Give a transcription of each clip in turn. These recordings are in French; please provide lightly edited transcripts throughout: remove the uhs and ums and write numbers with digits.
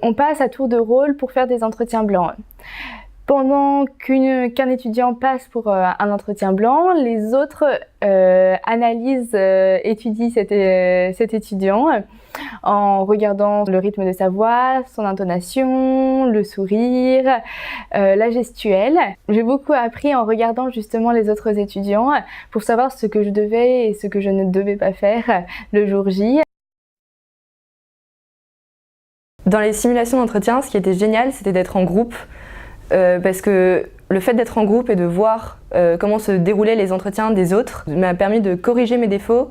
On passe à tour de rôle pour faire des entretiens blancs. Pendant qu'un étudiant passe pour un entretien blanc, les autres analysent, étudient cet étudiant en regardant le rythme de sa voix, son intonation, le sourire, la gestuelle. J'ai beaucoup appris en regardant justement les autres étudiants pour savoir ce que je devais et ce que je ne devais pas faire le jour J. Dans les simulations d'entretien, ce qui était génial, c'était d'être en groupe. Parce que le fait d'être en groupe et de voir comment se déroulaient les entretiens des autres m'a permis de corriger mes défauts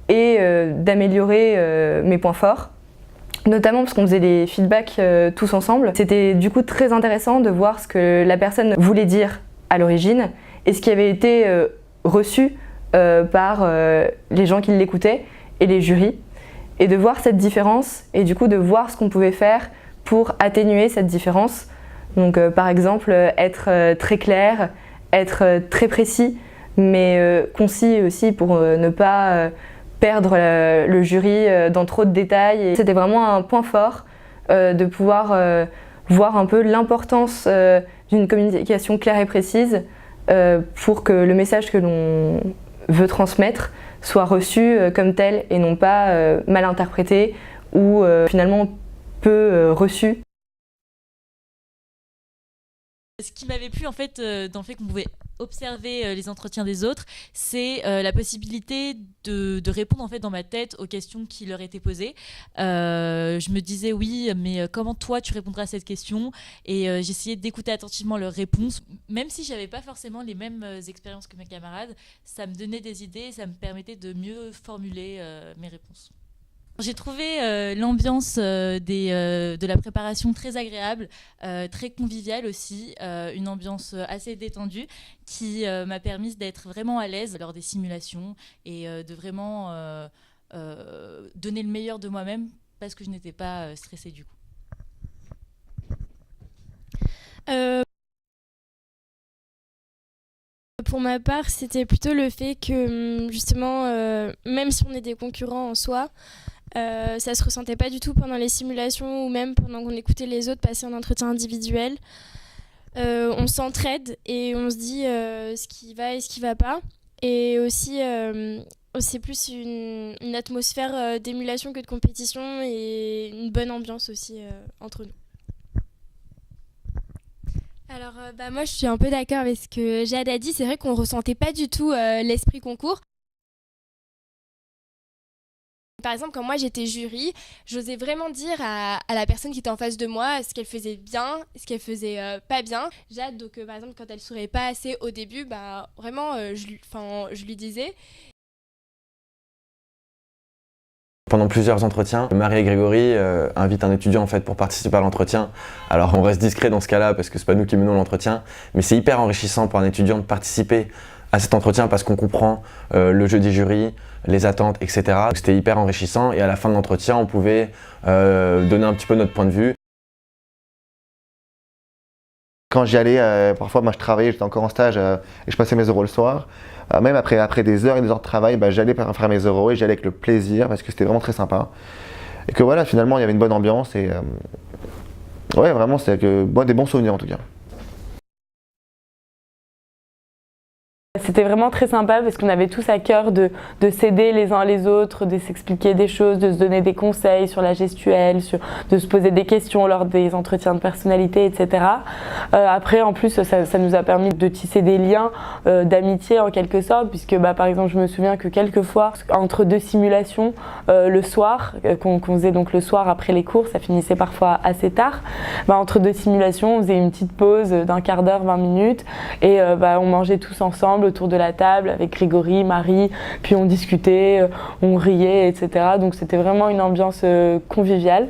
et d'améliorer mes points forts. Notamment parce qu'on faisait des feedbacks tous ensemble. C'était du coup très intéressant de voir ce que la personne voulait dire à l'origine et ce qui avait été reçu par les gens qui l'écoutaient et les jurys. Et de voir cette différence et du coup de voir ce qu'on pouvait faire pour atténuer cette différence. Donc par exemple être très clair, être très précis, mais concis aussi pour ne pas perdre le jury dans trop de détails. C'était vraiment un point fort de pouvoir voir un peu l'importance d'une communication claire et précise pour que le message que l'on veut transmettre soit reçu comme tel et non pas mal interprété ou finalement peu reçu. Ce qui m'avait plu en fait dans le fait qu'on pouvait observer les entretiens des autres, c'est la possibilité de répondre en fait dans ma tête aux questions qui leur étaient posées. Je me disais oui, mais comment toi tu répondras à cette question? Et j'essayais d'écouter attentivement leurs réponses. Même si j'avais pas forcément les mêmes expériences que mes camarades, ça me donnait des idées, ça me permettait de mieux formuler mes réponses. J'ai trouvé l'ambiance de la préparation très agréable, très conviviale aussi, une ambiance assez détendue qui m'a permis d'être vraiment à l'aise lors des simulations et de vraiment donner le meilleur de moi-même parce que je n'étais pas stressée du coup. Pour ma part, c'était plutôt le fait que justement, même si on est des concurrents en soi, ça se ressentait pas du tout pendant les simulations ou même pendant qu'on écoutait les autres passer en entretien individuel. On s'entraide et on se dit ce qui va et ce qui va pas. Et aussi, c'est plus une atmosphère d'émulation que de compétition et une bonne ambiance aussi entre nous. Alors moi je suis un peu d'accord avec ce que Jade a dit, c'est vrai qu'on ressentait pas du tout l'esprit concours. Par exemple, quand moi j'étais jury, j'osais vraiment dire à la personne qui était en face de moi ce qu'elle faisait bien, ce qu'elle faisait pas bien. Jade, donc par exemple, quand elle souriait pas assez au début, vraiment, je lui disais. Pendant plusieurs entretiens, Marie et Grégory invitent un étudiant en fait pour participer à l'entretien. Alors on reste discret dans ce cas-là parce que c'est pas nous qui menons l'entretien, mais c'est hyper enrichissant pour un étudiant de participer à cet entretien parce qu'on comprend le jeu des jurys, les attentes, etc. C'était hyper enrichissant et à la fin de l'entretien, on pouvait donner un petit peu notre point de vue. Quand j'y allais, parfois moi je travaillais, j'étais encore en stage et je passais mes euros le soir. Même après des heures et des heures de travail, j'allais faire mes euros et j'allais avec le plaisir parce que c'était vraiment très sympa. Et que voilà, finalement il y avait une bonne ambiance et ouais, vraiment c'est des bons souvenirs en tout cas. C'était vraiment très sympa parce qu'on avait tous à cœur de s'aider les uns les autres, de s'expliquer des choses, de se donner des conseils sur la gestuelle, de se poser des questions lors des entretiens de personnalité, etc. Après, en plus, ça nous a permis de tisser des liens d'amitié en quelque sorte, puisque par exemple, je me souviens que quelquefois, entre deux simulations, le soir, qu'on faisait donc le soir après les cours, ça finissait parfois assez tard, entre deux simulations, on faisait une petite pause d'un quart d'heure, 20 minutes, et on mangeait tous ensemble autour de la table avec Grégory, Marie, puis on discutait, on riait, etc. Donc c'était vraiment une ambiance conviviale.